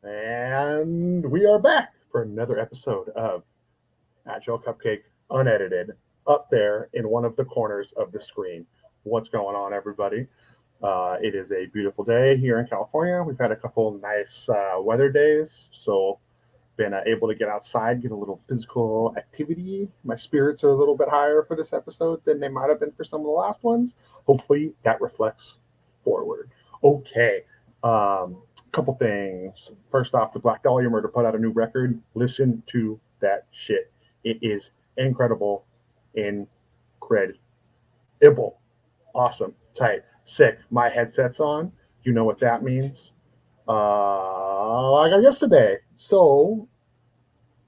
And we are back for another episode of Agile Cupcake Unedited, up there in one of the corners of the screen. What's going on, everybody? It is a beautiful day here in California. We've had a couple nice weather days, so been able to get outside, get a little physical activity. My spirits are a little bit higher for this episode than they might have been for some of the last ones. Hopefully, that reflects forward. Okay. Couple things. First off, the Black Dahlia Murder put out a new record. Listen to that shit. It is incredible, incredible, awesome, tight, sick. My headset's on. You know what that means. I got yesterday. So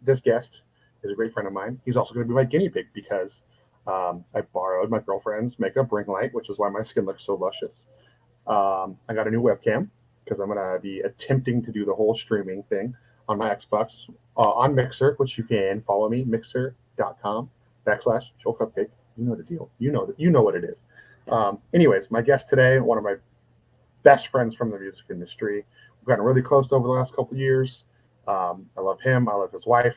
this guest is a great friend of mine. He's also going to be my guinea pig because I borrowed my girlfriend's makeup ring light, which is why my skin looks so luscious. I got a new webcam because I'm going to be attempting to do the whole streaming thing on my Xbox on Mixer, which you can follow me, mixer.com/Joel Cupcake. You know the deal. You know what it is. Anyways, my guest today, one of my best friends from the music industry. We've gotten really close over the last couple of years. I love him. I love his wife.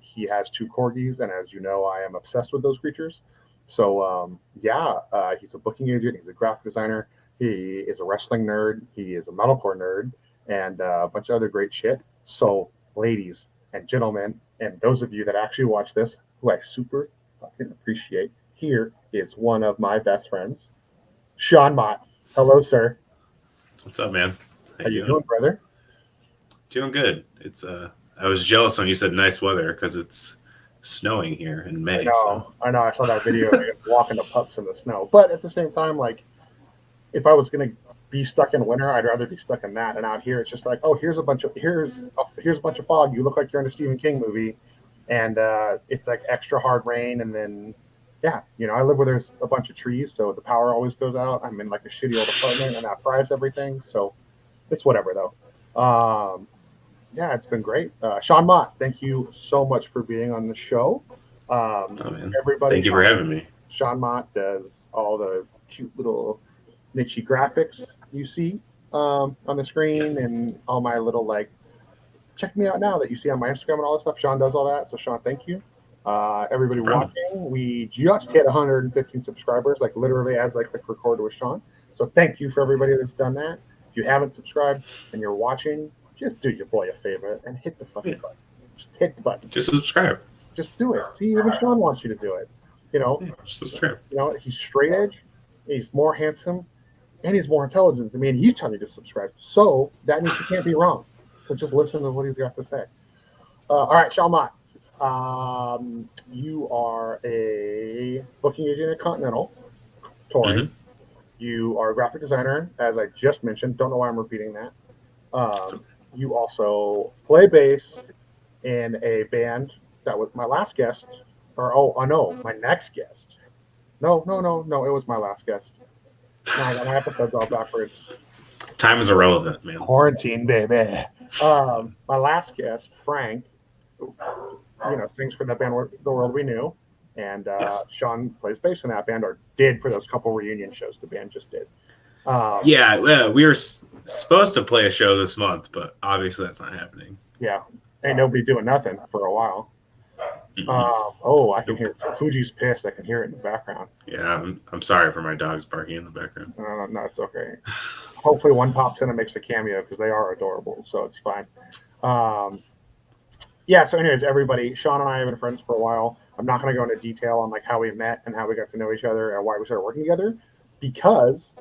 He has two corgis, and as you know, I am obsessed with those creatures. So he's a booking agent. He's a graphic designer. He is a wrestling nerd. He is a metalcore nerd, and a bunch of other great shit. So, ladies and gentlemen, and those of you that actually watch this, who I super fucking appreciate, here is one of my best friends, Sean Mott. Hello, sir. What's up, man? How you doing, brother? Doing good. It's I was jealous when you said nice weather because it's snowing here in May. I know. I saw that video of you walking the pups in the snow. But at the same time, like, if I was gonna be stuck in winter, I'd rather be stuck in that. And out here, it's just like, oh, here's a bunch of fog. You look like you're in a Stephen King movie, and it's like extra hard rain. And then, yeah, I live where there's a bunch of trees, so the power always goes out. I'm in like a shitty old apartment, and that fries everything. So it's whatever though. Yeah, it's been great. Sean Mott, thank you so much for being on the show. Oh man, Everybody, thank you for having me. Sean Mott does all the cute little niche graphics you see on the screen, Yes. and all my little like check me out now that you see on my Instagram and all that stuff. Sean does all that. So Sean, thank you. Everybody No problem. watching, we just hit 115 subscribers, like literally as like click record with Sean. So thank you for everybody that's done that. If you haven't subscribed and you're watching, just do your boy a favor and hit the Yeah. fucking button. Just hit the button. Just subscribe. Just do it. See, even Sean wants you to do it. You know, Yeah, just subscribe. he's straight edge, he's more handsome, and he's more intelligent than me, and he's telling you to subscribe. So that means he can't be wrong. So just listen to what he's got to say. All right, Sean Mott. You are a booking agent at Continental Touring. Mm-hmm. You are a graphic designer, as I just mentioned. Don't know why I'm repeating that. So, You also play bass in a band that was my last guest, no, my next guest. No, it was my last guest. No, I got my episodes all backwards. time is irrelevant, man. Quarantine, baby. My last guest, Frank, sings for the band The World We Knew, and Yes. Sean plays bass in that band, or did for those couple reunion shows the band just did. Yeah. Well, we were supposed to play a show this month, but obviously that's not happening. Yeah, ain't nobody doing nothing for a while. Mm-hmm. I can hear Fuji's pissed. I can hear it in the background. Yeah. I'm sorry for my dogs barking in the background. No, it's okay. Hopefully, one pops in and makes a cameo because they are adorable, so it's fine. Yeah. So, anyways, everybody, Sean and I have been friends for a while. I'm not going to go into detail on like how we met and how we got to know each other and why we started working together, because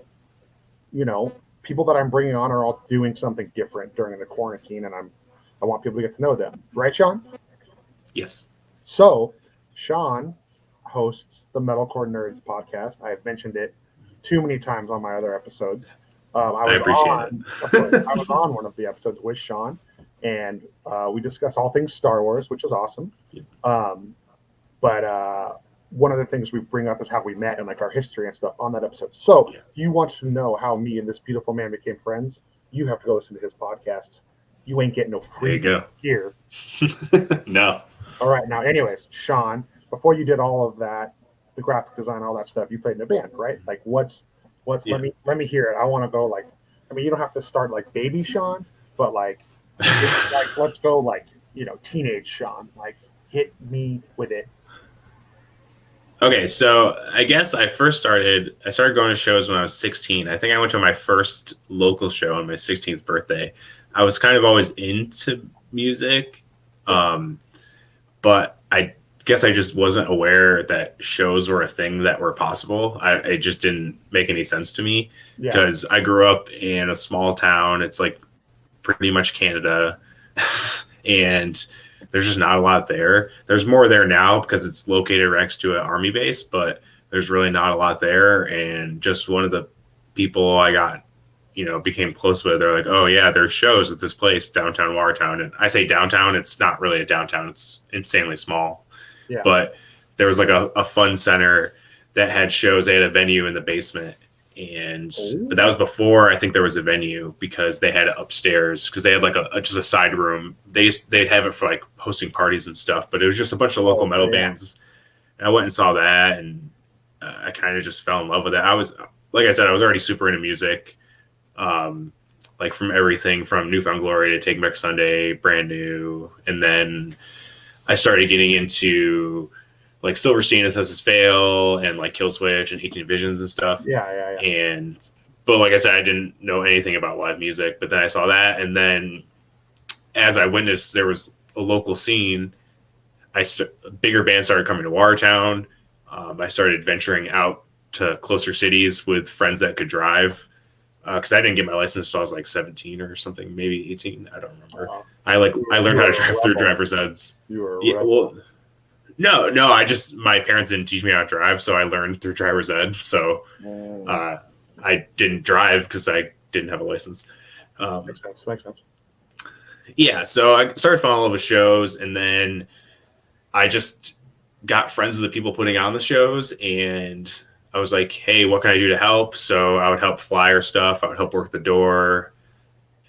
people that I'm bringing on are all doing something different during the quarantine, and I want people to get to know them, right, Sean? Yes. So, Sean hosts the Metalcore Nerds Podcast. I have mentioned it too many times on my other episodes. I appreciate I was on one of the episodes with Sean, and we discuss all things Star Wars, which is awesome. Yeah. But one of the things we bring up is how we met and like our history and stuff on that episode. So, if you want to know how me and this beautiful man became friends, you have to go listen to his podcast. You ain't getting no free There here. you go. No. All right. Now, anyways, Sean, before you did all of that, the graphic design, all that stuff, you played in a band, right? Like, what's? Yeah. Let me hear it. I want to go like. I mean, you don't have to start like baby Sean, but like It's like, let's go, like, teenage Sean. Like, hit me with it. Okay, so I guess I started going to shows when I was 16. I think I went to my first local show on my 16th birthday. I was kind of always into music, um, but I guess I just wasn't aware that shows were a thing that were possible. It just didn't make any sense to me Yeah. because I grew up in a small town. It's like pretty much Canada, and there's just not a lot there. There's more there now because it's located right next to an army base, but there's really not a lot there. And just one of the people I got, became close with, they're like, oh yeah, there's shows at this place downtown Watertown. And I say downtown, it's not really a downtown. It's insanely small. Yeah. But there was like a fun center that had shows. They had a venue in the basement. But that was before I think there was a venue because they had it upstairs because they had like just a side room. They'd have it for like hosting parties and stuff, but it was just a bunch of local metal bands. And I went and saw that, and I kind of just fell in love with it. Like I said, I was already super into music, like from everything from Newfound Glory to Take Back Sunday, Brand New, and then I started getting into like Silverstein and Census Fail and like Killswitch and 18 Visions and stuff. Yeah. But like I said, I didn't know anything about live music, but then I saw that. And then as I witnessed, there was a local scene. Bigger bands started coming to Watertown. I started venturing out to closer cities with friends that could drive. Cause I didn't get my license until I was like 17 or something, maybe 18. I don't remember. I learned how to drive through driver's eds. You were No, my parents didn't teach me how to drive, so I learned through driver's ed. So I didn't drive because I didn't have a license. Makes sense. Yeah, so I started falling in love with shows, and then I just got friends with the people putting on the shows, and I was like, hey, what can I do to help? So I would help flyer stuff. I would help work the door.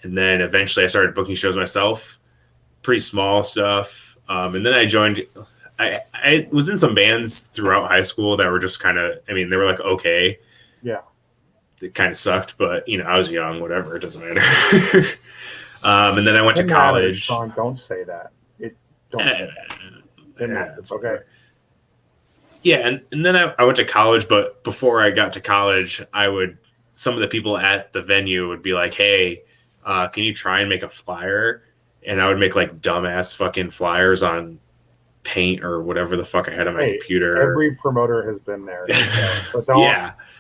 And then eventually I started booking shows myself, pretty small stuff. And then I joined... I was in some bands throughout high school that were just kind of, they were like, okay. Yeah. It kind of sucked, but, I was young, whatever. It doesn't matter. And then I went to college. Sean, don't say that. It matters. Okay. Yeah. And then I went to college, but before I got to college, some of the people at the venue would be like, hey, can you try and make a flyer? And I would make like dumbass fucking flyers on Paint or whatever the fuck I had on my computer. Every promoter has been there. But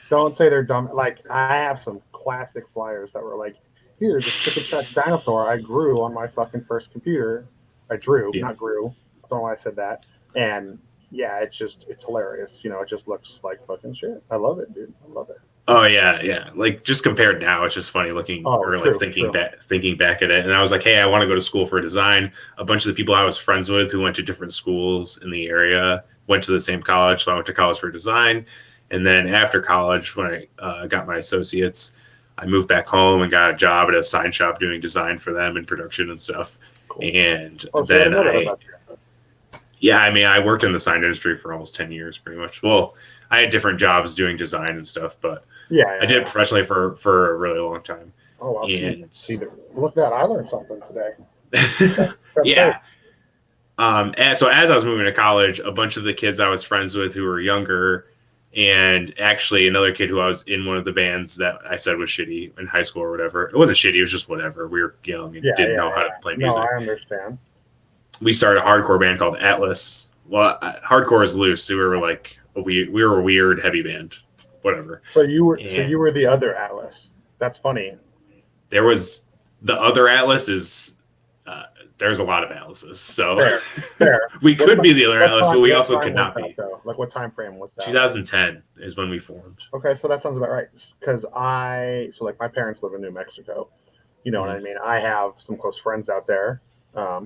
don't say they're dumb. Like, I have some classic flyers that were like, here's a chicken check dinosaur I grew on my fucking first computer. Not grew. I don't know why I said that. And yeah, it's hilarious. It just looks like fucking shit. I love it, dude. I love it. Oh yeah. Like just compared now, it's just funny looking thinking back at it. And I was like, hey, I want to go to school for design. A bunch of the people I was friends with who went to different schools in the area went to the same college, so I went to college for design. And then after college, when I got my associates, I moved back home and got a job at a sign shop doing design for them and production and stuff. Cool. And then I worked in the sign industry for almost 10 years, pretty much. Well, I had different jobs doing design and stuff, but I did it professionally for a really long time. Oh, I'll see. Look at that. I learned something today. Yeah. And so as I was moving to college, a bunch of the kids I was friends with who were younger, and actually another kid who I was in one of the bands that I said was shitty in high school or whatever. It wasn't shitty. It was just whatever. We were young and didn't know how to play music. No, I understand. We started a hardcore band called Atlas. Well, hardcore is loose. So we were like we were a weird heavy band, whatever. So you were the other Atlas. That's funny. There was the other Atlas is. There's a lot of Atlases, so fair. We could be the other Atlas, but we also could not be. Like, what time frame was that? 2010 is when we formed. Okay, so that sounds about right. Because my parents live in New Mexico. You know what I mean? I have some close friends out there.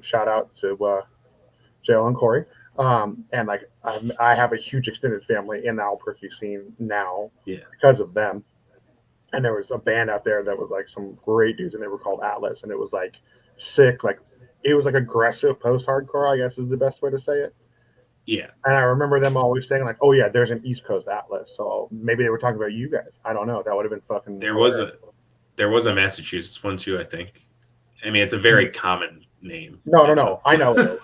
Shout out to Jill and Corey. And like I have a huge extended family in the Albuquerque scene now because of them. And there was a band out there that was like some great dudes, and they were called Atlas, and it was like sick, like it was like aggressive post-hardcore, I guess is the best way to say it. Yeah. And I remember them always saying like, oh yeah, there's an East Coast Atlas. So maybe they were talking about you guys. I don't know. That would have been fucking There was a Massachusetts one too, I think. I mean, it's a very common name. No. I know it.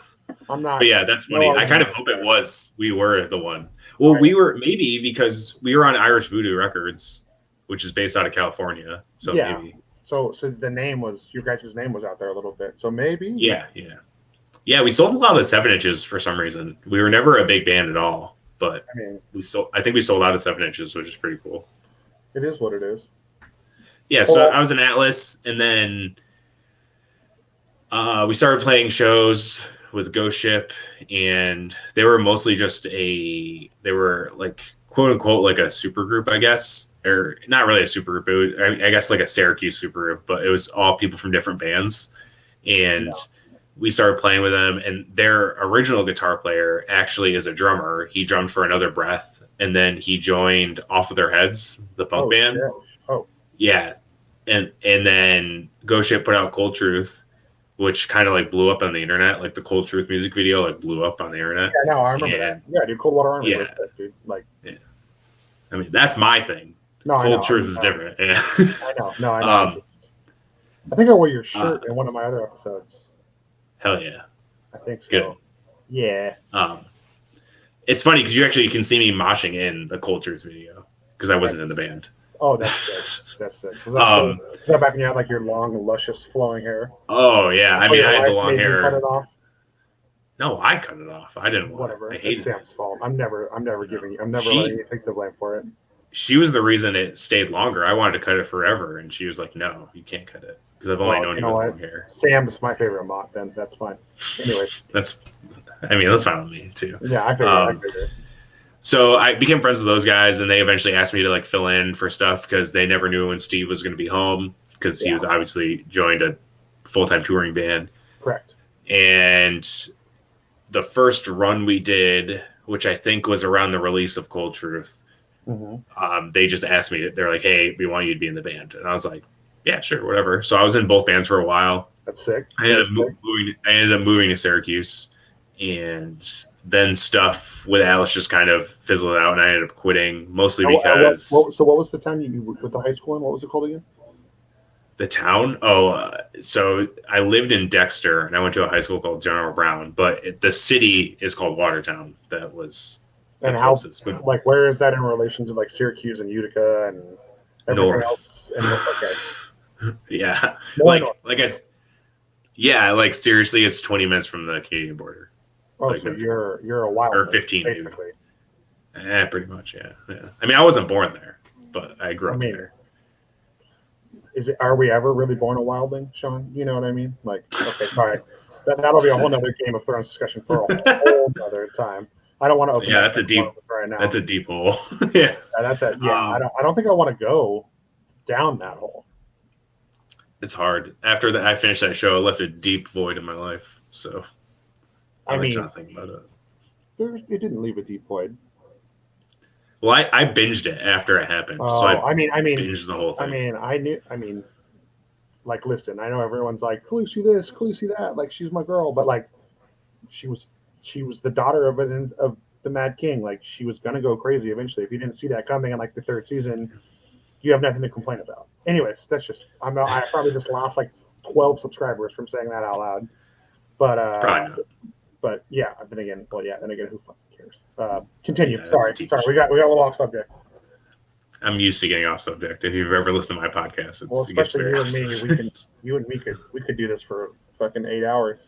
I'm not. But yeah, that's funny. I kind of hope it was. We were the one. Well, we were maybe because we were on Irish Voodoo Records, which is based out of California. So yeah. maybe. So the name was your guys' name was out there a little bit. So maybe. Yeah. We sold a lot of 7-inches for some reason. We were never a big band at all, but I think we sold out of 7-inches, which is pretty cool. It is what it is. Yeah. So I was in Atlas, and then we started playing shows with Ghost Ship, and they were mostly they were like quote unquote like a super group, I guess, or not really a super group. I guess like a Syracuse super group, but it was all people from different bands, and we started playing with them. And their original guitar player actually is a drummer. He drummed for Another Breath, and then he joined Off of Their Heads, the punk band. Shit. Oh, yeah, and then Ghost Ship put out Cold Truth, which kind of like blew up on the internet. Like the Cold Truth music video like blew up on the internet. Yeah, no, I remember that. Yeah, dude, Coldwater Army. Yeah. That, dude. Like, I mean, that's my thing. No, Cold Truth is different. Yeah. I know. No, I know. I think I wore your shirt in one of my other episodes. Hell yeah. I think so. Good. Yeah. It's funny because you actually can see me moshing in the Cold Truth video because I wasn't in the band. Oh, that's good. That's good. Was that back when you had like your long, luscious, flowing hair? Oh yeah, I mean I had the long hair. Cut it off? No, I cut it off. I didn't want Whatever. it. I hated Sam's fault. I'm never letting you take the blame for it. She was the reason it stayed longer. I wanted to cut it forever, and she was like, "No, you can't cut it because I've only known you with long hair." Sam's my favorite Mott. Then that's fine. Anyway, that's fine with me too. Yeah, I figured. So I became friends with those guys, and they eventually asked me to like fill in for stuff because they never knew when Steve was going to be home because he was obviously joined a full-time touring band. Correct. And the first run we did, which I think was around the release of Cold Truth, they just asked me. They're like, "Hey, we want you to be in the band," and I was like, "Yeah, sure, whatever." So I was in both bands for a while. That's sick. I ended up moving to Syracuse, and then stuff with Alice just kind of fizzled out, and I ended up quitting mostly because. So what was the town you with the high school in? What was it called again? The town? So I lived in Dexter, and I went to a high school called General Brown, but the city is called Watertown. That was the closest. Like, where is that in relation to like Syracuse and Utica and everything else? Okay. Yeah, like seriously, it's 20 minutes from the Canadian border. Oh, like, so you're a wild or 15 basically. Pretty much, yeah. I mean, I wasn't born there, but I grew up there. Are we ever really born a wildling, Sean? You know what I mean? Like, okay, sorry. That'll be a whole nother Game of Thrones discussion for a whole other time. I don't want to open. Yeah, that's a deep. Right now. That's a deep hole. Yeah. That's it. Yeah, I don't think I want to go down that hole. It's hard. After I finished that show, it left a deep void in my life. So. I mean, not thinking about it. It didn't leave a deep void. Well, I binged it after it happened. So I binged the whole thing. I mean, like, listen, I know everyone's like, cool, see this, cool, see that. Like, she's my girl, but like, she was the daughter of the Mad King. Like, she was gonna go crazy eventually. If you didn't see that coming in like the third season, you have nothing to complain about. Anyways, that's just I probably just lost like 12 subscribers from saying that out loud. But probably not. But yeah, then again, who fucking cares? Continue. Yeah, sorry, we got a little off subject. I'm used to getting off subject. If you've ever listened to my podcast, especially you and me, we could do this for fucking 8 hours.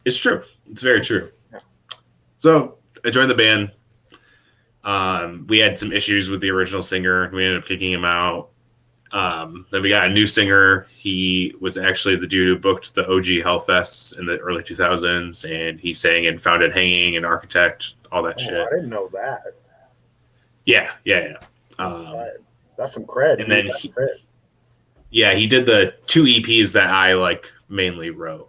It's true. It's very true. Yeah. So I joined the band. We had some issues with the original singer. We ended up kicking him out. Then we got a new singer. He was actually the dude who booked the OG Hellfests in the early 2000s, and he sang and founded Hanging and Architect, all that shit. I didn't know that. Yeah. That's some cred. And then he did the 2 EPs that I like mainly wrote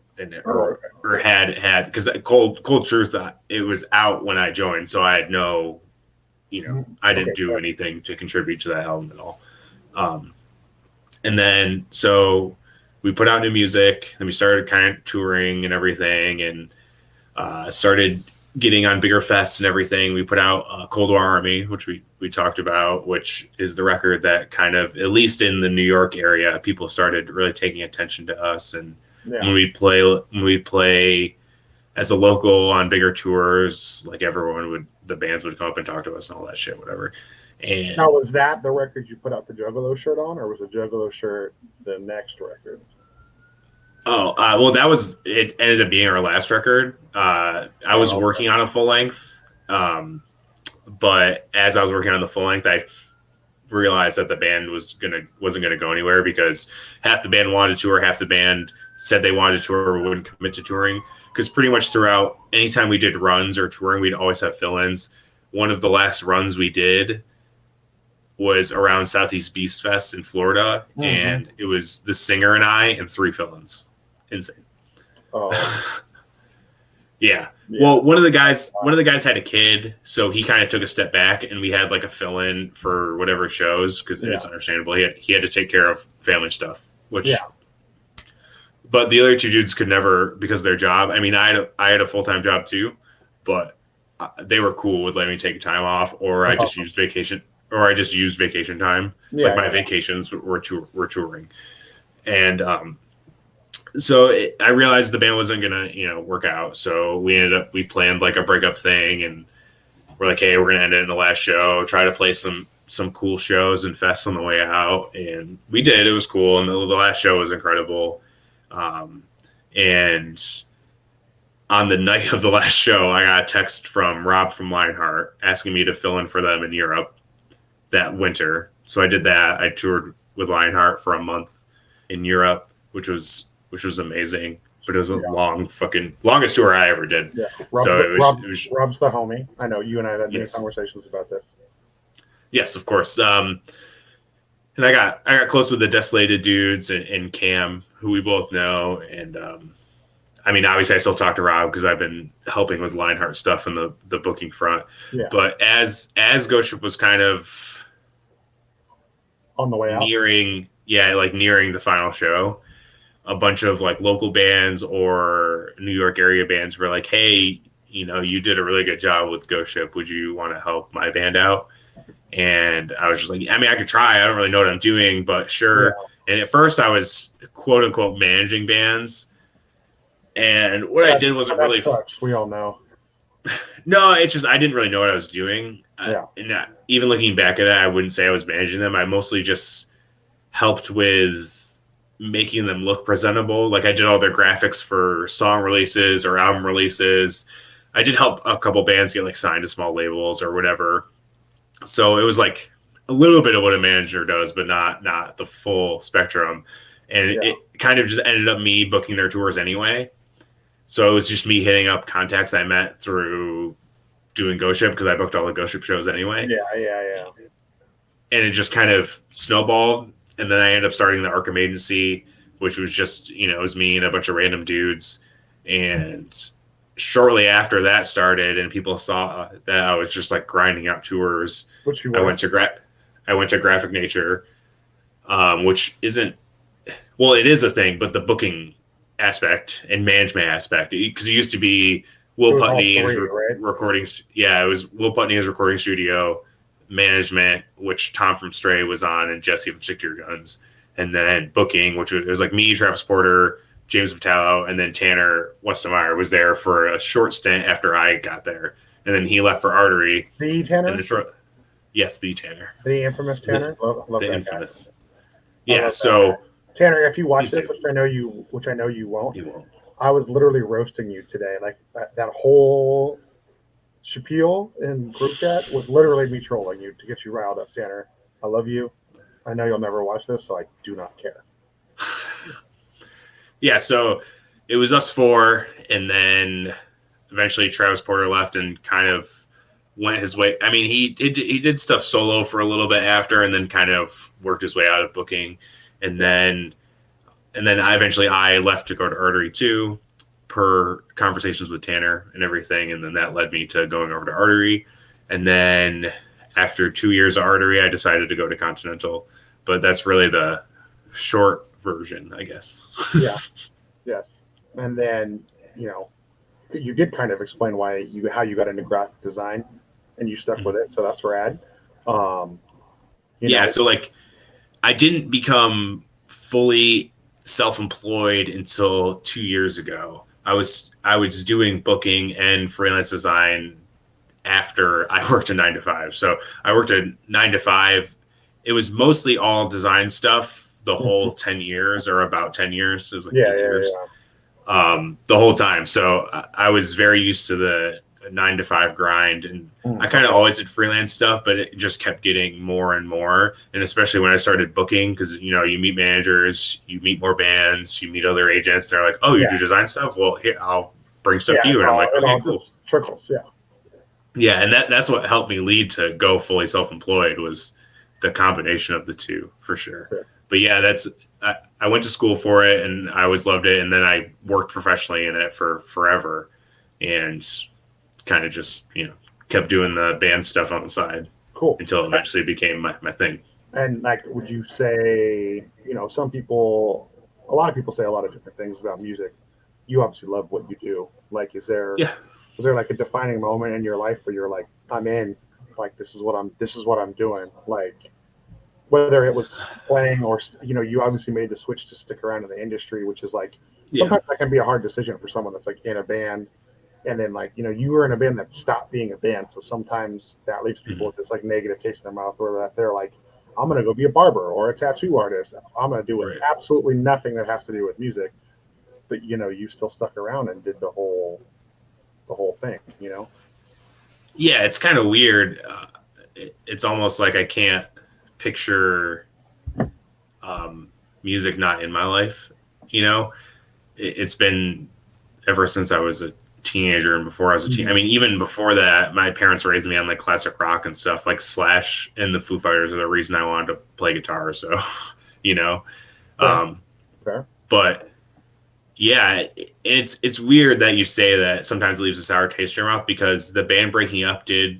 or had because Cold Truth, it was out when I joined, so I had no, I didn't do anything to contribute to that album at all. And then, so we put out new music, and we started kind of touring and everything, and started getting on bigger fests and everything. We put out Cold War Army, which we talked about, which is the record that kind of, at least in the New York area, people started really taking attention to us. And when we play as a local on bigger tours, like the bands would come up and talk to us and all that shit, whatever. And now, was that the record you put out the Juggalo shirt on, or was the Juggalo shirt the next record? Oh, well, it ended up being our last record. I was working on a full length, but as I was working on the full length, I realized that the band wasn't gonna go anywhere because half the band wanted to tour, half the band said they wanted to tour, but wouldn't commit to touring. Because pretty much throughout, anytime we did runs or touring, we'd always have fill-ins. One of the last runs we did was around Southeast Beast Fest in Florida, and it was the singer and I and 3 fill-ins. Insane. Oh. Yeah. Well, one of the guys had a kid, so he kind of took a step back, and we had like a fill-in for whatever shows because it's understandable. He had to take care of family stuff, which. Yeah. But the other 2 dudes could never, because of their job. I mean, I had a full-time job too, but they were cool with letting me take time off, or I just used vacation time. Like my vacations were touring, and so I realized the band wasn't gonna work out. So we planned like a breakup thing, and we're like, hey, we're gonna end it in the last show. Try to play some cool shows and fests on the way out, and we did. It was cool, and the last show was incredible. And on the night of the last show, I got a text from Rob from Lionheart asking me to fill in for them in Europe that winter. So I did that. I toured with Lionheart for a month in Europe, which was amazing. But it was a longest tour I ever did. Yeah. Rob's the homie. I know you and I had many conversations about this. Yes, of course. And I got close with the Desolated dudes and Cam, who we both know. And I mean, obviously I still talk to Rob because I've been helping with Lionheart stuff in the booking front. Yeah. But as Ghost Ship was kind of on the way out, nearing the final show, a bunch of like local bands or New York area bands were like, hey, you did a really good job with Ghost Ship. Would you want to help my band out? And I was just like, I mean, I could try. I don't really know what I'm doing, but sure. Yeah. And at first I was quote unquote managing bands. And what I did wasn't really. We all know. No, it's just I didn't really know what I was doing. Yeah. And even looking back at it, I wouldn't say I was managing them. I mostly just helped with making them look presentable. Like I did all their graphics for song releases or album releases. I did help a couple bands get like signed to small labels or whatever. So it was like a little bit of what a manager does, but not the full spectrum. And it kind of just ended up me booking their tours anyway. So it was just me hitting up contacts I met through doing Ghost Ship because I booked all the Ghost Ship shows anyway. Yeah. And it just kind of snowballed. And then I ended up starting the Arkham Agency, which was just, it was me and a bunch of random dudes. And shortly after that started and people saw that I was just like grinding out tours, I went to Graphic Nature, which isn't, well, it is a thing, but the booking aspect and management aspect, because it used to be Will Putney and his recording. Yeah, it was Will Putney and his recording studio, management, which Tom from Stray was on, and Jesse from Stick to Your Guns, and then booking, which was like me, Travis Porter, James Vitalo, and then Tanner Westemeyer was there for a short stint after I got there, and then he left for Artery. The Tanner? Yes, the Tanner. The infamous Tanner? Love the infamous. Yeah, so Tanner, if you watch this, which I know you won't. You won't. I was literally roasting you today. Like that whole spiel in group chat was literally me trolling you to get you riled up, Tanner. I love you. I know you'll never watch this, so I do not care. Yeah, so it was us 4, and then eventually Travis Porter left and kind of went his way. I mean, he did stuff solo for a little bit after, and then kind of worked his way out of booking, and then I left to go to Artery too, per conversations with Tanner and everything, and then that led me to going over to Artery, and then after 2 years of Artery, I decided to go to Continental, but that's really the short version, I guess. Yeah. Yes. And then, you did kind of explain how you got into graphic design, and you stuck with it. So that's rad. Um, Yeah. So like, I didn't become fully self-employed until 2 years ago. I was doing booking and freelance design after I worked a 9 to 5. So I worked a 9 to 5. It was mostly all design stuff the whole 10 years, or about 10 years. It was like 8 years. The whole time. So I was very used to the 9 to 5 grind, and I kind of always did freelance stuff, but it just kept getting more and more. And especially when I started booking, because you meet managers, you meet more bands, you meet other agents. They're like, "Oh, you do design stuff? Well, here, I'll bring stuff to you." And I'm like, "Okay, cool." Trickles, Yeah, and that's what helped me lead to go fully self-employed, was the combination of the two, for sure. But yeah, I went to school for it, and I always loved it. And then I worked professionally in it for forever, and kind of just kept doing the band stuff on the side. Cool. Until eventually it became my thing. And like, would you say, a lot of people say a lot of different things about music. You obviously love what you do. Like, was there like a defining moment in your life where you're like, I'm in, like, this is what I'm doing? Like, whether it was playing or, you obviously made the switch to stick around in the industry, which is like, sometimes that can be a hard decision for someone that's like in a band. And then like, you were in a band that stopped being a band. So sometimes that leaves people with this like negative taste in their mouth, where they're like, I'm going to go be a barber or a tattoo artist. I'm going to do absolutely nothing that has to do with music. But, you still stuck around and did the whole thing, Yeah, it's kind of weird. It's almost like I can't picture music not in my life. It's been ever since I was a teenager, and before I was a teen. I mean, even before that, my parents raised me on like classic rock and stuff. Like Slash and the Foo Fighters are the reason I wanted to play guitar. So, Fair. But yeah, it's weird that you say that. Sometimes it leaves a sour taste in your mouth, because the band breaking up it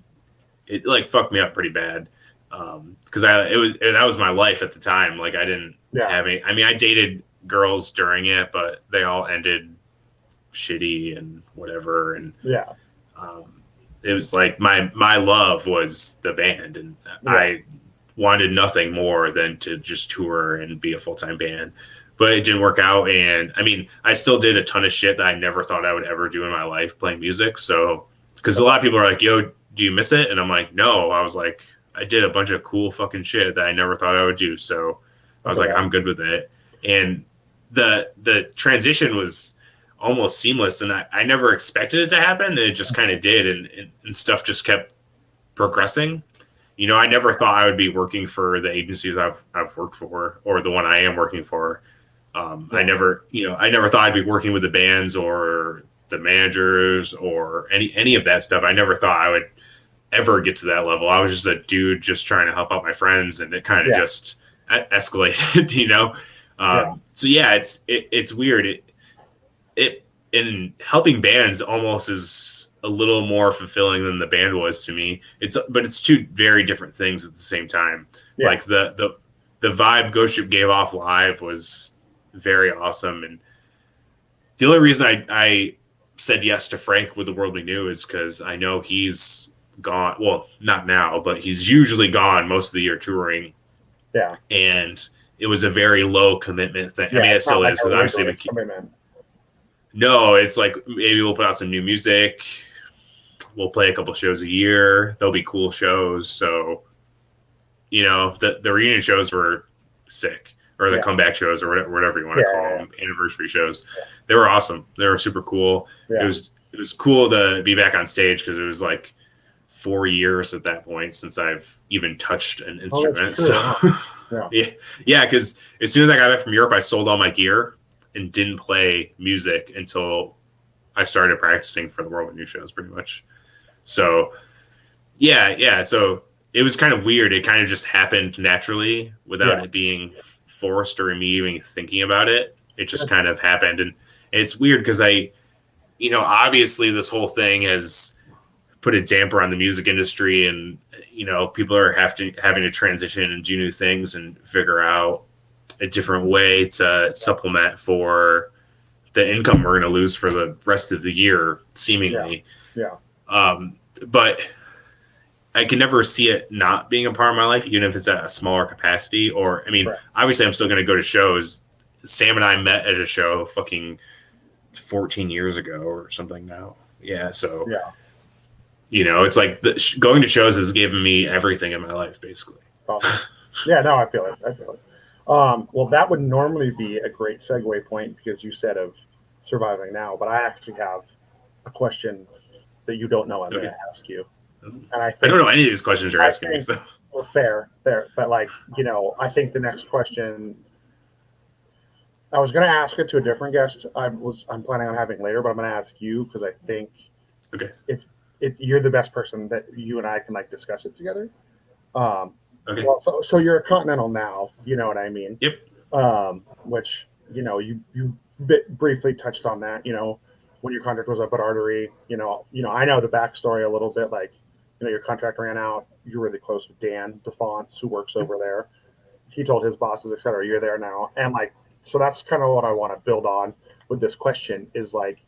like fucked me up pretty bad. Because that was my life at the time. Like, I didn't have any. I mean, I dated girls during it, but they all ended shitty and whatever. And it was like my love was the band, and I wanted nothing more than to just tour and be a full-time band. But it didn't work out. And I mean, I still did a ton of shit that I never thought I would ever do in my life, playing music. So, because a lot of people are like, yo, do you miss it? And I'm like, no. I was like, I did a bunch of cool fucking shit that I never thought I would do. So I was like, I'm good with it. And the transition was almost seamless, and I never expected it to happen, and it just kind of did, and stuff just kept progressing. I never thought I would be working for the agencies I've worked for, or the one I am working for. I never thought I'd be working with the bands or the managers or any of that stuff. I never thought I would ever get to that level. I was just a dude just trying to help out my friends, and it kind of just escalated, So yeah, it's weird. It in helping bands almost is a little more fulfilling than the band was to me. But it's two very different things at the same time. Yeah. Like the vibe Ghost Ship gave off live was very awesome. And the only reason I said yes to Frank with The World We Knew is because I know he's gone. Well, not now, but he's usually gone most of the year touring. Yeah. And it was a very low commitment thing. Yeah, I mean, it still is. Like obviously, no, it's like maybe we'll put out some new music. We'll play a couple shows a year. There'll be cool shows. So, the reunion shows were sick, or the comeback shows, or whatever you want to call them, anniversary shows. Yeah. They were awesome. They were super cool. Yeah. It was cool to be back on stage, because it was like 4 years at that point since I've even touched an instrument. Yeah, because as soon as I got back from Europe, I sold all my gear and didn't play music until I started practicing for the World of New shows, pretty much. So, yeah. So it was kind of weird. It kind of just happened naturally without it being forced or me even thinking about it. It just kind of happened. And it's weird because obviously this whole thing has put a damper on the music industry, and, people are having to transition and do new things and figure out a different way to supplement for the income we're going to lose for the rest of the year, seemingly. Yeah. But I can never see it not being a part of my life, even if it's at a smaller capacity. Or, I mean, Right. obviously, I'm still going to go to shows. Sam and I met at a show fucking 14 years ago or something now. Yeah, so you know, it's like going to shows has given me everything in my life, basically. Awesome. Yeah, no, I feel it. Well, that would normally be a great segue point because you said of surviving now, but I actually have a question that you don't know I'm going to ask you. And I don't know any of these questions you're asking me. So. Well, fair. But like, you know, I think the next question, I was going to ask it to a different guest I'm planning on having later, but I'm going to ask you because I think if you're the best person that you and I can like discuss it together. Well, so you're a Continental now, you know what I mean? Yep. Which, you know, you briefly touched on that, you know, when your contract was up at Artery, you know, I know the backstory a little bit, like, you know, your contract ran out, you're really close with Dan DeFonts, who works over there. He told his bosses, et cetera, you're there now. And like, so that's kind of what I want to build on with this question is like,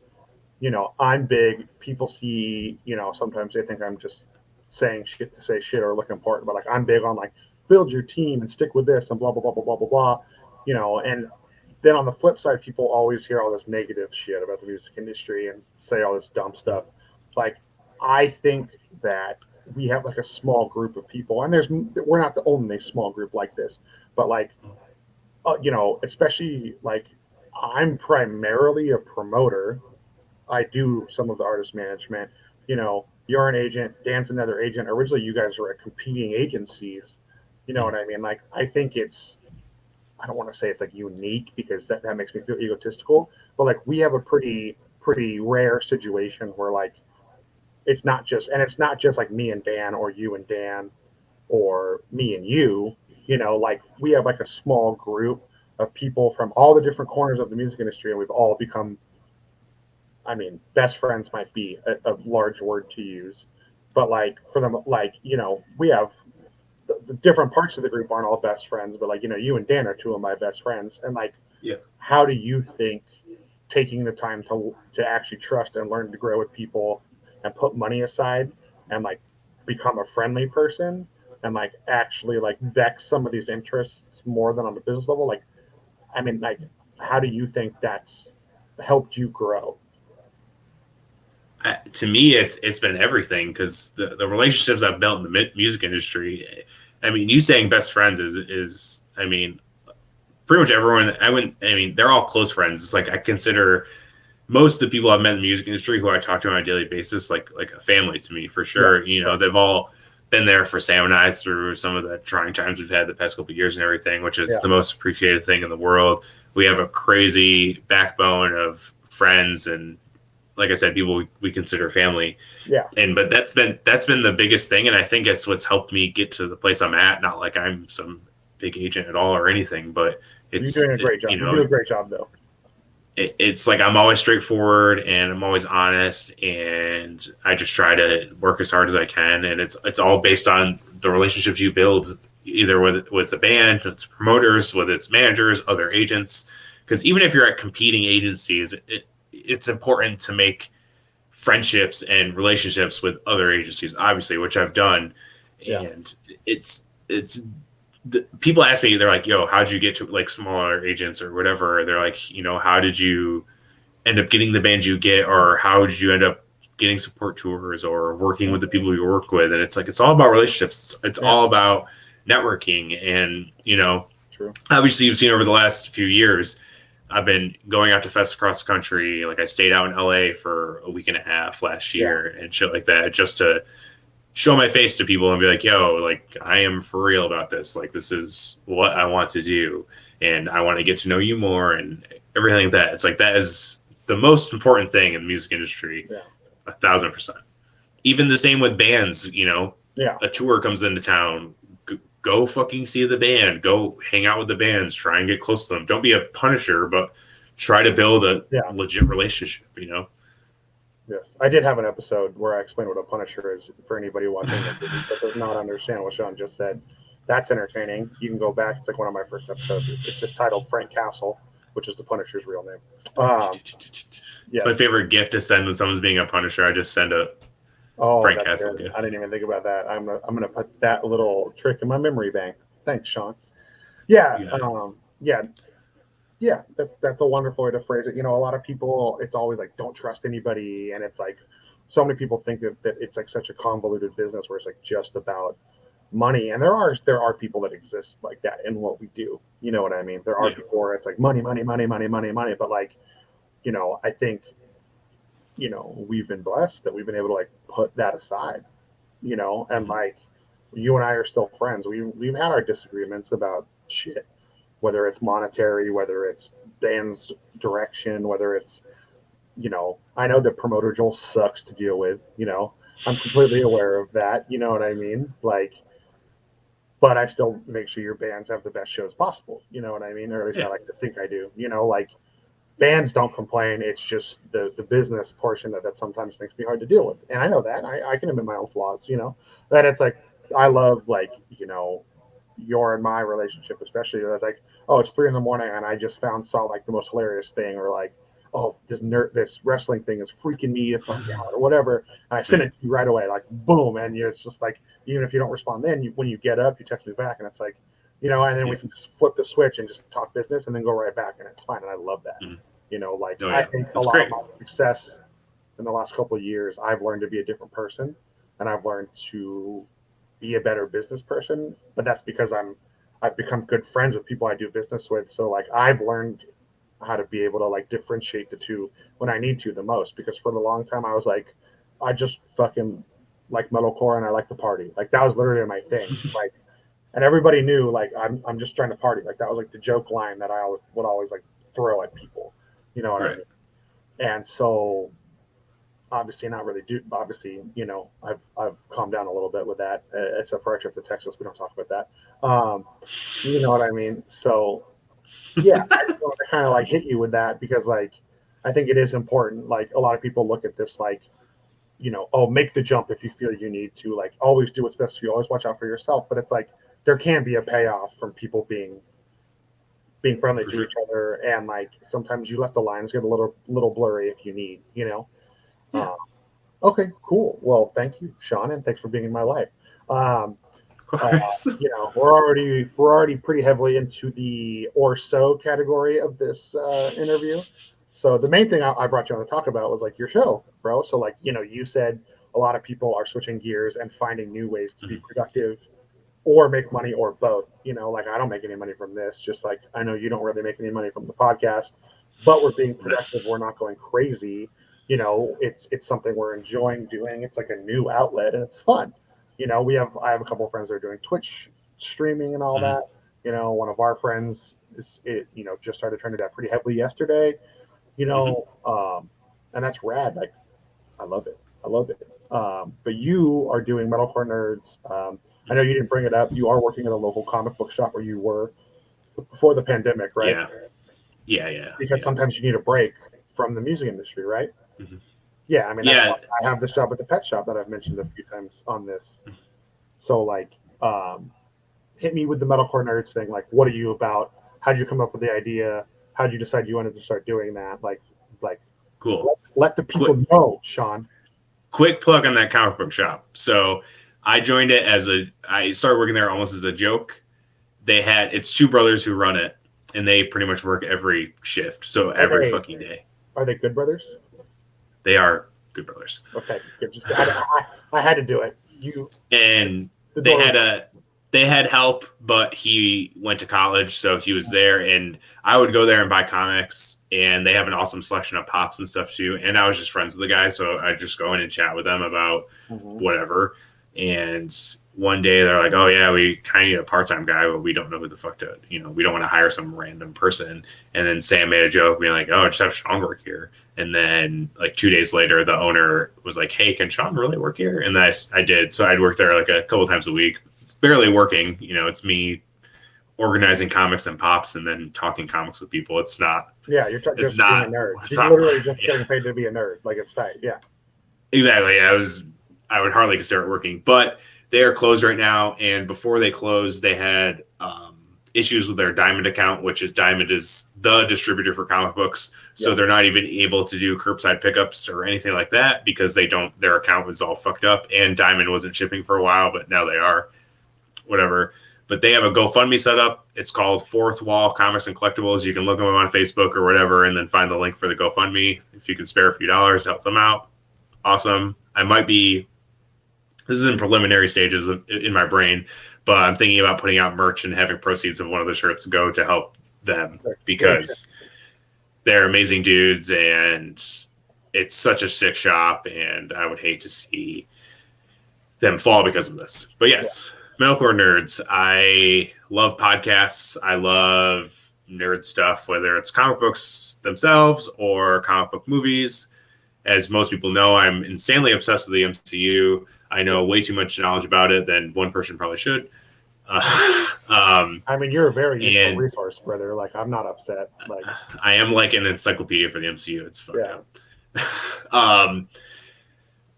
you know, I'm big. People see, you know, sometimes they think I'm just saying shit to say shit or look important, but like I'm big on like build your team and stick with this and blah blah blah blah blah blah blah, you know. And then on the flip side, people always hear all this negative shit about the music industry and say all this dumb stuff. Like I think that we have like a small group of people, and we're not the only small group like this, but like you know, especially like I'm primarily a promoter. I do some of the artist management. You know, you're an agent, Dan's another agent. Originally, you guys were at competing agencies. You know what I mean? Like, I think I don't want to say it's like unique because that makes me feel egotistical, but like we have a pretty rare situation where like it's not just like me and Dan or you and Dan or me and you know, like we have like a small group of people from all the different corners of the music industry, and we've all become, I mean, best friends might be a large word to use, but like for them, like, you know, we have the different parts of the group aren't all best friends, but like, you know, you and Dan are two of my best friends. And like, how do you think taking the time to actually trust and learn to grow with people and put money aside and like become a friendly person and like actually like vex some of these interests more than on the business level? Like, I mean, like, how do you think that's helped you grow? To me, it's been everything because the relationships I've built in the music industry. I mean, you saying best friends is I mean, pretty much everyone. I mean, they're all close friends. It's like I consider most of the people I've met in the music industry who I talk to on a daily basis like a family to me for sure. You know, they've all been there for Sam and I through some of the trying times we've had the past couple of years and everything, which is the most appreciated thing in the world. We have a crazy backbone of friends and, like I said, people we consider family. But that's been the biggest thing, and I think it's what's helped me get to the place I'm at. Not like I'm some big agent at all or anything, but it's you're doing a great job. You do a great job, though. It's like I'm always straightforward and I'm always honest, and I just try to work as hard as I can. And it's all based on the relationships you build, either with a band, with promoters, with its managers, other agents. Because even if you're at competing agencies, it's important to make friendships and relationships with other agencies, obviously, which I've done. And it's people ask me, they're like, yo, how'd you get to like smaller agents or whatever? They're like, you know, how did you end up getting the bands you get, or how did you end up getting support tours or working with the people you work with? And it's like, it's all about relationships. It's all about networking. And, you know, obviously you've seen over the last few years, I've been going out to fests across the country. Like I stayed out in LA for a week and a half last year and shit like that, just to show my face to people and be like, yo, like I am for real about this. Like this is what I want to do. And I want to get to know you more and everything like that. It's like, that is the most important thing in the music industry. 1,000%. Even the same with bands, you know, a tour comes into town, go fucking see the band, go hang out with the bands, try and get close to them. Don't be a punisher, but try to build a legit relationship, you know? Yes. I did have an episode where I explained what a punisher is for anybody watching that does not understand what Sean just said. That's entertaining. You can go back. It's like one of my first episodes. It's just titled Frank Castle. which is the Punisher's real name. It's my favorite gift to send when someone's being a Punisher. I just send a Frank Castle gift. I didn't even think about that. I'm gonna put that little trick in my memory bank. Thanks, Sean. Yeah, that's a wonderful way to phrase it. A lot of people, it's always like, don't trust anybody, and it's like so many people think that it's like such a convoluted business where it's like just about money, and there are people that exist like that in what we do. You know what I mean? There are people where it's like money, money, money, money, money, money, but like, I think, we've been blessed that we've been able to like put that aside, and like you and I are still friends. We've had our disagreements about shit, whether it's monetary, whether it's band's direction, whether it's, I know that promoter Joel sucks to deal with, I'm completely aware of that. You know what I mean? Like, but I still make sure your bands have the best shows possible. You know what I mean? Or at least I like to think I do. Like bands don't complain. It's just the business portion that sometimes makes me hard to deal with. And I know that. I can admit my own flaws, That it's like, I love, like, your and my relationship, especially. That's like, oh, it's 3 a.m. and I just saw like the most hilarious thing, or like, oh, this wrestling thing is freaking me the fuck out, or whatever. And I send it to you right away, like boom, and it's just like, even if you don't respond, then when you get up, you text me back, and it's like, and then we can just flip the switch and just talk business, and then go right back, and it's fine. And I love that. I think a lot of my success in the last couple of years, I've learned to be a different person, and I've learned to be a better business person. But that's because I've become good friends with people I do business with. So like I've learned how to be able to like differentiate the two when I need to the most, because for the long time I was like, I just fucking like metalcore and I like to party. Like that was literally my thing. Like, and everybody knew like I'm just trying to party. Like that was like the joke line that I would always like throw at people. You know what I mean? And so obviously not really do. Obviously, I've calmed down a little bit with that. Except for our trip to Texas, we don't talk about that. You know what I mean? So yeah, I just want to kind of like hit you with that, because like I think it is important. Like a lot of people look at this like, oh, make the jump if you feel you need to. Like always do what's best for you. Always watch out for yourself. But it's like there can be a payoff from people being friendly to each other, and like sometimes you let the lines get a little blurry if you need. Okay, cool. Well, thank you, Sean, and thanks for being in my life. We're already pretty heavily into the or so category of this interview. So the main thing I brought you on to talk about was like your show, bro. So like, you said a lot of people are switching gears and finding new ways to be productive or make money, or both. Like I don't make any money from this, just like I know you don't really make any money from the podcast, but we're being productive. We're not going crazy. It's something we're enjoying doing. It's like a new outlet, and it's fun. I have a couple of friends that are doing Twitch streaming and all that. One of our friends just started trying to do that pretty heavily yesterday. And that's rad. Like, I love it. But you are doing Metalcore Nerds. I know you didn't bring it up. You are working at a local comic book shop, where you were before the pandemic, right? Yeah. Because sometimes you need a break from the music industry, right? Mm-hmm. Yeah, I mean, I have this job at the pet shop that I've mentioned a few times on this. So, like, hit me with the Metalcore Nerds thing. Like, what are you about? How'd you come up with the idea? How'd you decide you wanted to start doing that? Like, cool. Let the people know, Sean. Quick plug on that comic book shop. So I joined it I started working there almost as a joke. It's 2 brothers who run it, and they pretty much work every shift. So every fucking day. Are they good brothers? They are good brothers. Okay. I had to do it. They had help, but he went to college, so he was there, and I would go there and buy comics, and they have an awesome selection of pops and stuff too. And I was just friends with the guys, so I'd just go in and chat with them about whatever. And one day they're like, "Oh yeah, we kind of need a part-time guy, but we don't know who the fuck to, we don't want to hire some random person." And then Sam made a joke, being like, "Oh, just have Sean work here." And then like 2 days later, the owner was like, "Hey, can Sean really work here?" And I did. So I'd work there like a couple times a week. It's barely working. It's me organizing comics and pops and then talking comics with people. It's not. Yeah, you're just being a nerd. You're literally just getting paid to be a nerd. Like, it's tight. Yeah. Exactly. Yeah, I would hardly consider it working, but they are closed right now. And before they closed, they had issues with their Diamond account, which is Diamond is the distributor for comic books. So they're not even able to do curbside pickups or anything like that because their account was all fucked up, and Diamond wasn't shipping for a while, but now they are. Whatever. But they have a GoFundMe set up. It's called Fourth Wall Comics and Collectibles. You can look them up on Facebook or whatever, and then find the link for the GoFundMe. If you can spare a few dollars to help them out, awesome. This is in preliminary stages in my brain, but I'm thinking about putting out merch and having proceeds of one of the shirts go to help them because they're amazing dudes and it's such a sick shop, and I would hate to see them fall because of this. But yes. Metalcore Nerds. I love podcasts. I love nerd stuff, whether it's comic books themselves or comic book movies. As most people know, I'm insanely obsessed with the MCU. I know way too much knowledge about it than one person probably should. I mean, you're a very useful resource, brother. Like, I'm not upset. Like, I am like an encyclopedia for the MCU. It's fucked up.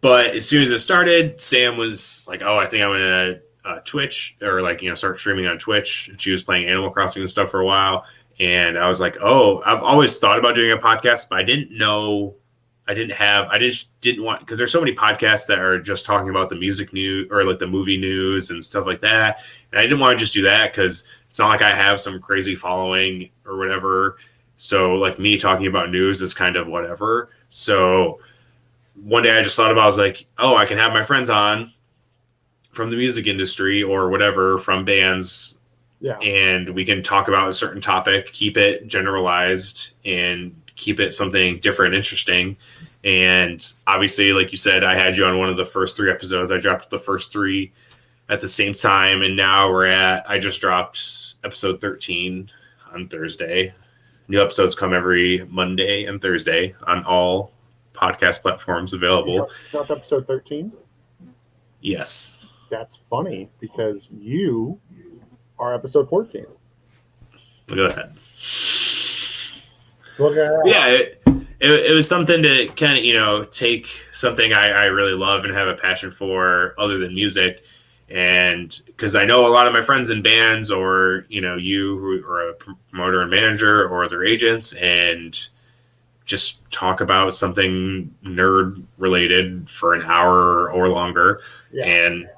But as soon as it started, Sam was like, "Oh, I think I'm gonna." Twitch or start streaming on Twitch. She was playing Animal Crossing and stuff for a while, and I was like, oh, I've always thought about doing a podcast, but I just didn't want, because there's so many podcasts that are just talking about the music news or like the movie news and stuff like that, and I didn't want to just do that because it's not like I have some crazy following or whatever, so like me talking about news is kind of whatever. So one day I just thought about, I was like, oh, I can have my friends on from the music industry or whatever, from bands, and we can talk about a certain topic, keep it generalized and keep it something different, interesting. And obviously, like you said, I had you on one of the first 3 episodes. I dropped the first 3 at the same time, and now I just dropped episode 13 on Thursday. New episodes come every Monday and Thursday on all podcast platforms available. Dropped episode 13? Yes. That's funny because you are episode 14. Look at that. Look at that. Yeah, it was something to kind of, take something I really love and have a passion for other than music. And because I know a lot of my friends in bands or, you who are a promoter and manager or other agents, and just talk about something nerd related for an hour or longer. Yeah. And,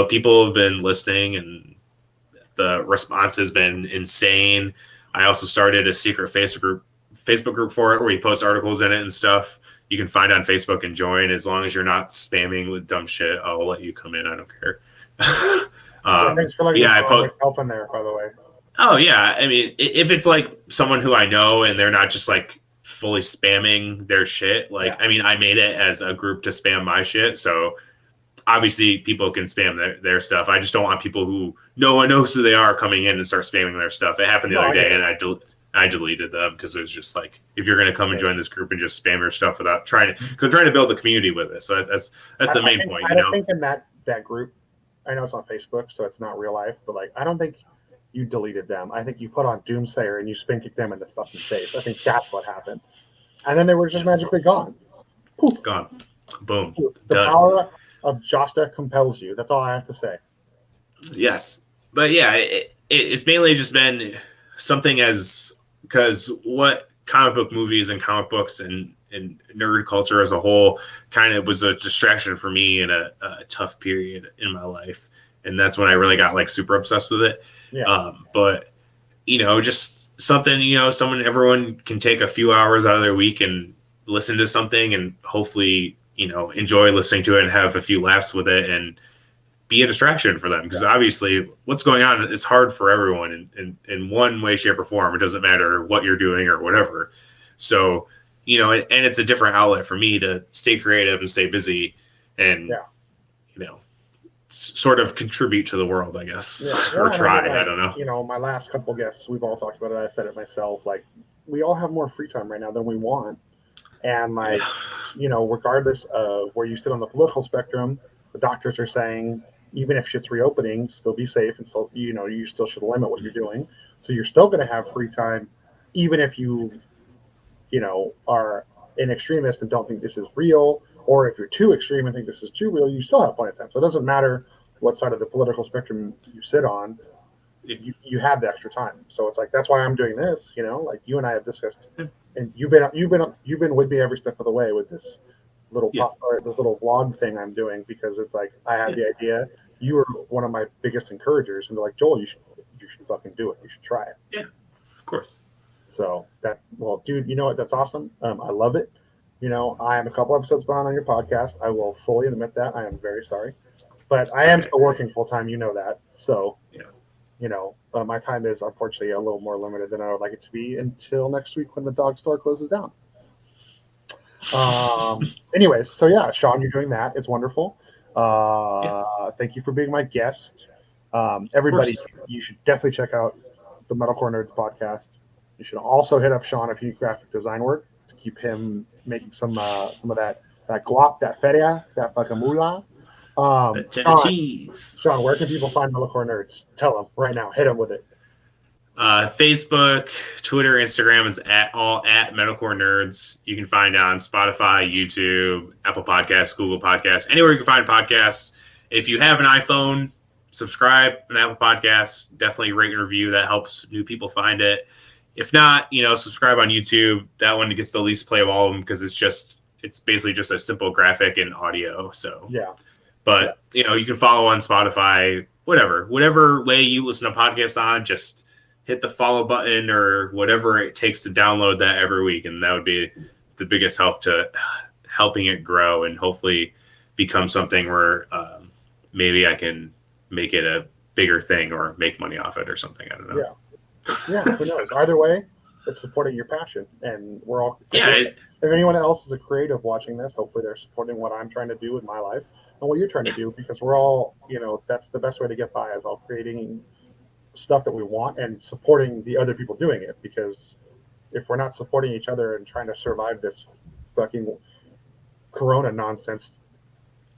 people have been listening and the response has been insane. I also started a secret Facebook group for it where you post articles in it and stuff. You can find on Facebook and join. As long as you're not spamming with dumb shit, I'll let you come in. I don't care. Thanks for letting me put myself in there, by the way. Oh, yeah. I mean, if it's like someone who I know and they're not just like fully spamming their shit, I mean, I made it as a group to spam my shit, so obviously people can spam their stuff. I just don't want people who no one knows who they are coming in and start spamming their stuff. It happened the other day, and I deleted them because it was just like, if you're going to come and join this group and just spam your stuff without trying to, because I'm trying to build a community with it. So that's the main point. I think in that group, I know it's on Facebook, so it's not real life, but I don't think you deleted them. I think you put on Doomsayer and you spin kicked them in the fucking face. I think that's what happened. And then they were just magically gone. Poof. Gone. Boom. Poof. The power of Josta compels you. That's all I have to say. Yes. But yeah, it's mainly just been something because what comic book movies and comic books and nerd culture as a whole kind of was a distraction for me in a tough period in my life. And that's when I really got super obsessed with it. Yeah. But, just something, everyone can take a few hours out of their week and listen to something and hopefully, enjoy listening to it and have a few laughs with it and be a distraction for them. Because obviously what's going on is hard for everyone in one way, shape, or form. It doesn't matter what you're doing or whatever. So, and it's a different outlet for me to stay creative and stay busy and, sort of contribute to the world, I guess, or try. I don't know. My last couple guests, we've all talked about it. I said it myself. We all have more free time right now than we want. And regardless of where you sit on the political spectrum, the doctors are saying, even if shit's reopening, still be safe. And still, you still should limit what you're doing. So you're still going to have free time, even if you, are an extremist and don't think this is real, or if you're too extreme and think this is too real, you still have plenty of time. So it doesn't matter what side of the political spectrum you sit on. you have the extra time. So it's like that's why I'm doing this. Like you and I have discussed, Yeah. and you've been with me every step of the way with this little Yeah. this little vlog thing I'm doing, because it's like I had the idea. You were one of my biggest encouragers, and they're like, Joel, you should fucking do it. You should try it. Yeah, of course. So well, dude, you know what? That's awesome. I love it. I am a couple episodes behind on your podcast. I will fully admit that. I am very sorry, but I am still working full time. You know that. So, my time is unfortunately a little more limited than I would like it to be until next week when the dog store closes down. Anyways, so yeah, Sean, you're doing that. It's wonderful. Thank you for being my guest. Everybody, you should definitely check out the Metalcore Nerds podcast. You should also hit up Sean if you need graphic design work to keep him making some of that guap, that feria, that fucking moolah. Cheese. Sean, where can people find Metalcore Nerds? Tell them right now. Hit them with it. Facebook, Twitter, Instagram is at Metalcore Nerds. You can find it on Spotify, YouTube, Apple Podcasts, Google Podcasts, anywhere you can find podcasts. If you have an iPhone, subscribe an Apple Podcasts. Definitely rate and review. That helps new people find it. If not, subscribe on YouTube. That one gets the least play of all of them because it's basically just a simple graphic and audio. So yeah. But you can follow on Spotify, whatever way you listen to podcasts on, just hit the follow button or whatever it takes to download that every week. And that would be the biggest help to helping it grow and hopefully become something where maybe I can make it a bigger thing or make money off it or something. I don't know. Yeah, who knows? Either way, it's supporting your passion. And we're all... If anyone else is a creative watching this, hopefully they're supporting what I'm trying to do with my life and what you're trying to do, because we're all, that's the best way to get by, is all creating stuff that we want and supporting the other people doing it. Because if we're not supporting each other and trying to survive this fucking corona nonsense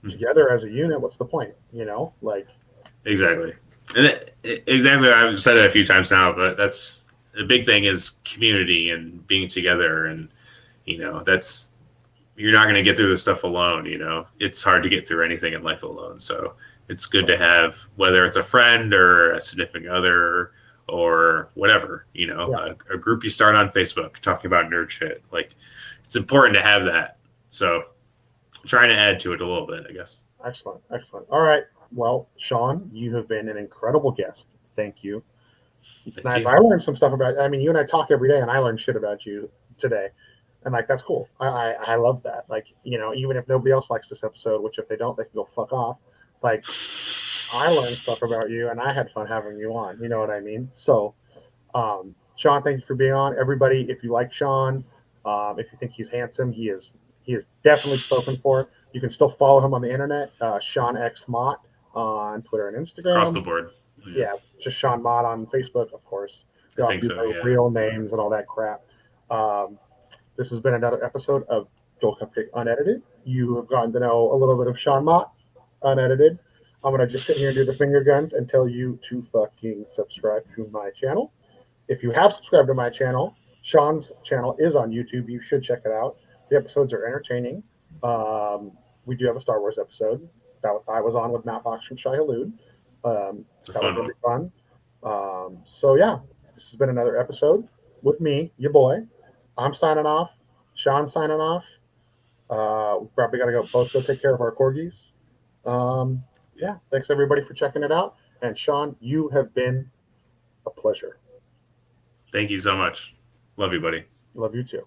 together as a unit, what's the point? Exactly. And exactly, I've said it a few times now, but that's the big thing is community and being together. And that's, you're not going to get through this stuff alone. It's hard to get through anything in life alone. So it's good to have, whether it's a friend or a significant other or whatever, a group you start on Facebook talking about nerd shit. Like, it's important to have that. So I'm trying to add to it a little bit, I guess. Excellent. All right. Well, Sean, you have been an incredible guest. Thank you. It's nice. I learned some stuff about, you and I talk every day, and I learned shit about you today. And that's cool. I love that. Even if nobody else likes this episode, which if they don't, they can go fuck off. I learned stuff about you, and I had fun having you on. You know what I mean? So, Sean, thank you for being on. Everybody, if you like Sean, if you think he's handsome, he is definitely spoken for. You can still follow him on the internet, Sean X Mott on Twitter and Instagram. Across the board. Yeah, just Sean Mott on Facebook, of course. I think so, yeah. Real names and all that crap. This has been another episode of Joel Cupcake Unedited. You have gotten to know a little bit of Sean Mott Unedited. I'm going to just sit here and do the finger guns and tell you to fucking subscribe to my channel. If you have subscribed to my channel, Sean's channel is on YouTube. You should check it out. The episodes are entertaining. We do have a Star Wars episode that I was on with Matt Fox from Shai Halud. That was really fun. So yeah, this has been another episode with me, your boy. I'm signing off. Sean's signing off. We probably got to both go take care of our corgis. Yeah, thanks everybody for checking it out. And Sean, you have been a pleasure. Thank you so much. Love you, buddy. Love you too.